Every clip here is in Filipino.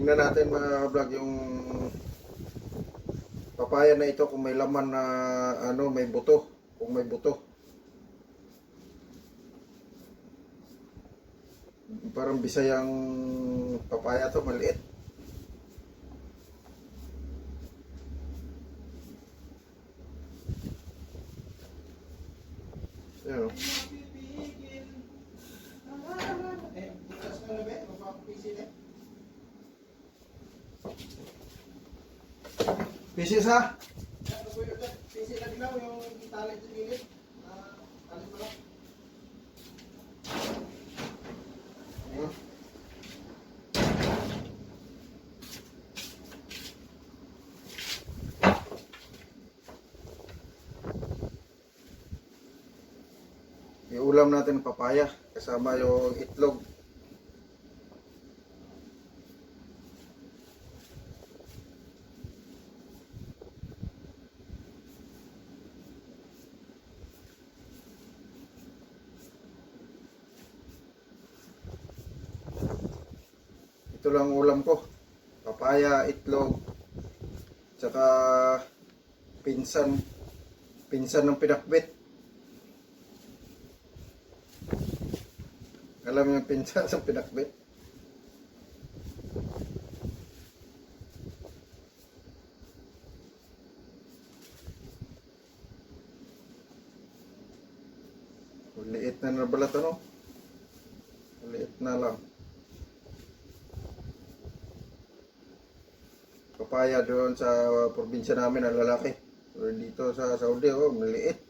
Tingnan natin mga vlog yung papaya na ito kung may laman na ano, may buto. Kung may buto. Parang bisayang papaya to, maliit. Ayan o. Pieces ha? Pieces na dilaw yung tali sa gilid. Tali pala. Iulam natin ng papaya kasama yung itlog. Ito lang ulam ko. Papaya, itlog, tsaka pinsan ng pinakbit. Alam mo yung pinsan ng pinakbit? Liit na nabalat ano? Liit na lang. Papaya doon sa probinsya namin ang lalaki. Pero dito sa Saudi, oh, maliit.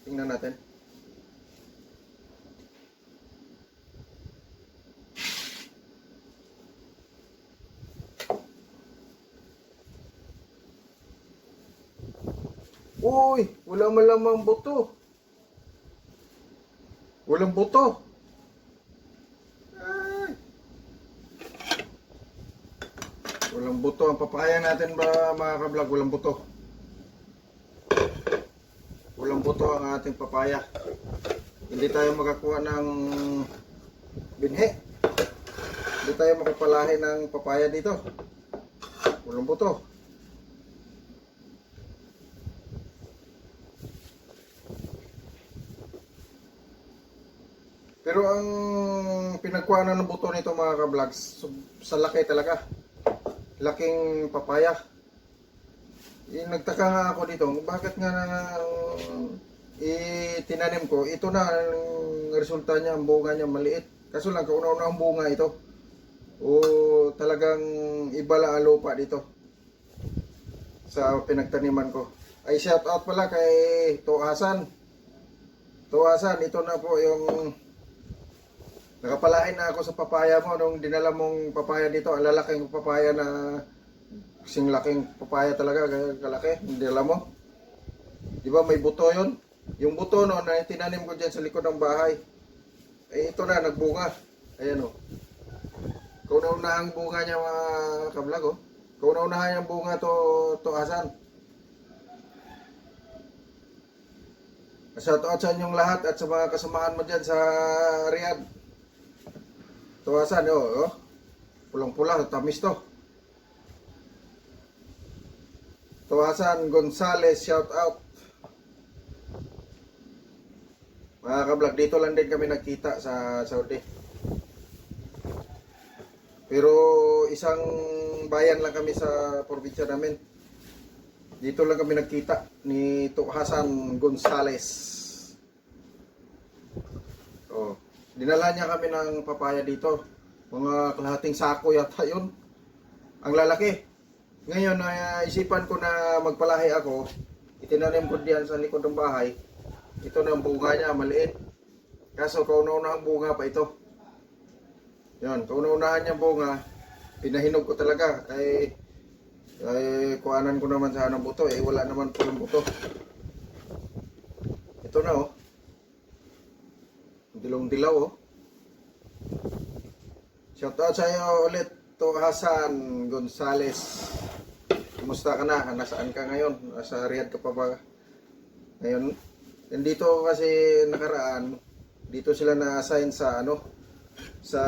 Tingnan natin. Uy, wala malamang buto. Walang buto. Ay. Walang buto ang papaya natin ba mga ka-vlog? Walang buto. Walang buto ang ating papaya. Hindi tayo makakuha ng binhi. Hindi tayo makapalahi ng papaya dito. Walang buto. Pero ang pinagkuhanan ng buto nito mga ka-vlogs, sa laki talaga. Laking papaya. Nagtaka nga ako dito, bakit nga itinanim ko, ito na ang resulta niya, ang bunga niya maliit. Kaso lang, kauna-una ang bunga ito. O talagang iba lang ang lupa dito sa pinagtaniman ko. Ay shout out pala kay Tuhasan. Tuhasan, ito na po yung nakapalain na ako sa papaya mo nung dinala mong papaya dito. Ang lalaking papaya na kasing laking papaya talaga, kalaki, hindi alam mo. Di ba may buto yun? Yung buto no, na tinanim ko dyan sa likod ng bahay. Eh ito na, nagbunga. Ayan o. Kauna-unahang bunga niya mga kablog o. Kauna-unahan yung bunga to asan. Shoutout sa inyong lahat at sa mga kasamaan mo dyan sa Riyadh. To asan o. Pulang-pula, tamis to. Tuhasan Gonzales, shout out. Mga kablog, dito lang din kami nagkita sa Saudi. Pero isang bayan lang kami sa probinsya namin. Dito lang kami nagkita ni Tuhasan Gonzales. Oh, dinala niya kami ng papaya dito. Mga kalahating sako yata yun. Ang lalaki. Ngayon, isipan ko na magpalahi ako. Itinanim ko diyan sa likod ng bahay. Ito na ang bunga niya, maliit. Kaso kauna-unahang bunga pa ito. Yan, kauna-unahan niyang bunga. Pinahinog ko talaga. Ay kuhanan ko naman sana ng buto. Wala naman po ng buto. Ito na oh. Dilong-dilaw oh. Shoutout sa iyo ulit. Tuhasan Gonzales. Kumusta ka na? Nasaan ka ngayon? Nasa Riyadh ka pa ba? Ngayon, nandito kasi nakaraan, dito sila na-assign sa ano, sa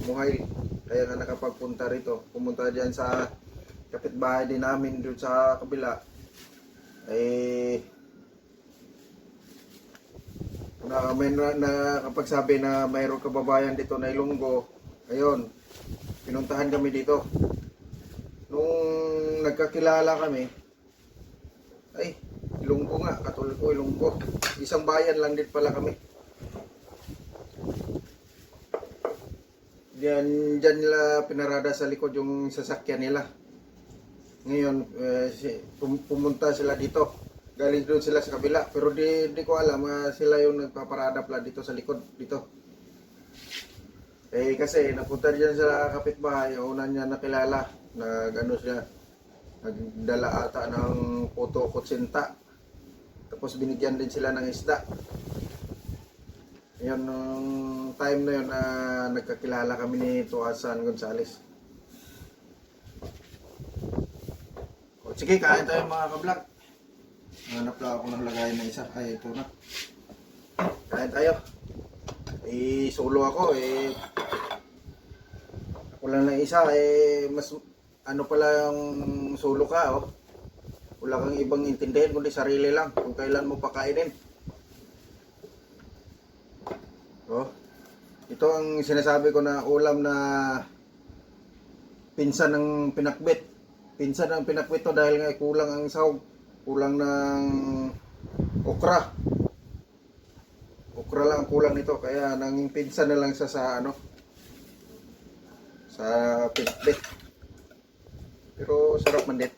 Muhay. Kaya nga nakapagpunta rito. Pumunta diyan sa kapitbahay din namin doon sa kabila. Eh may kapag sabi na mayroong kababayan dito na Ilonggo, ayun, pinuntahan kami dito. Nung nagkakilala kami, ay, Ilonggo nga, katulad ko Ilonggo. Isang bayan lang din pala kami. Diyan nila pinarada sa likod yung sasakyan nila. Ngayon, pumunta sila dito. Galing doon sila sa kabila. Pero di ko alam, sila yung nagpaparada pala dito sa likod. Dito. Eh kasi napunta diyan sa kapitbahay, una niya nakilala. Nag-ano siya, nagdala ata ng puto kutsinta. Tapos binigyan din sila ng isda. Yun, nung time na yun na nagkakilala kami ni Tuasan Gonzales. O, sige, kain tayo mga kablak. Hanap lang ako ng lagayan na isa. Ay, ito na. Kain tayo. Solo ako. Ako lang na isa. Mas ano pala yung solo ka. Oh. Wala kang ibang intindihin kundi sarili lang. Kung kailan mo pakainin. Oh. Ito ang sinasabi ko na ulam na pinsan ng pinakbit. Pinsan ng pinakbit to dahil nga kulang ang sahog. Kulang ng okra. Okra lang ang kulang nito. Kaya nanging pinsan na lang sa ano. Sa pinakbit. Pero sarap man din.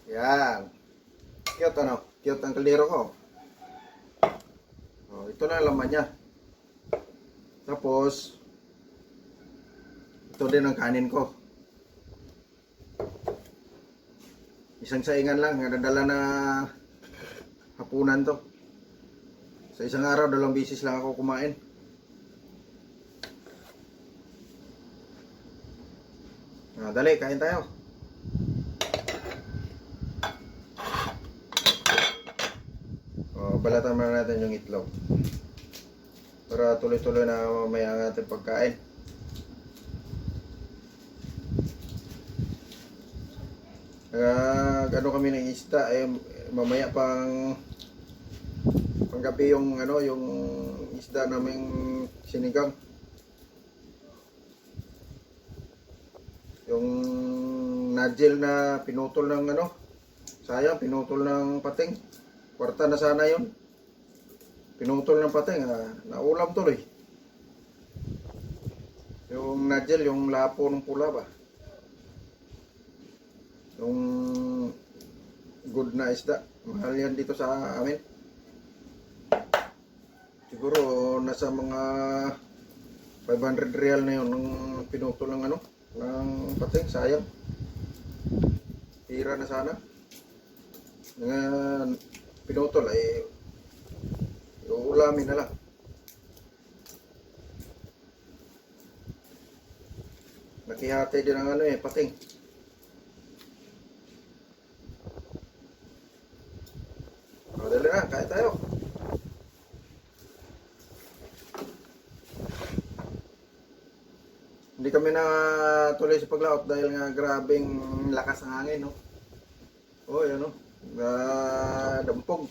Yan. Cute ano? Cute ang kaldero ko. Oh, ito na ang laman niya. Tapos, ito din ang kanin ko. Isang saingan lang. Nadala na hapunan to. Sa isang araw, 2 bisis lang ako kumain. Dali, kain tayo. Balatan muna natin yung itlog para tuloy-tuloy na mamaya ang ating pagkain. Ano kami ng isda mamaya panggabi yung ano yung isda naming sinigang, yung nadjel na pinutol ng ano, sayang pinutol ng pating. Kwarta na sana yun. Pinutol ng pating, naulam tuloy. Yung nadjel, yung lapo ng pula ba? Yung good na isda. Mahal yan dito sa amin. Siguro nasa mga 500 real na yun nung pinutol ng ano, ng pating, sayang. Tira na sana. Pinutol ay uulamin na lang. Nakihati din ang ano pating. Dali na, kain tayo. Hindi kami na tuloy sa paglaot dahil nga grabing lakas ng hangin, no? Oh, yan, no? Dampog.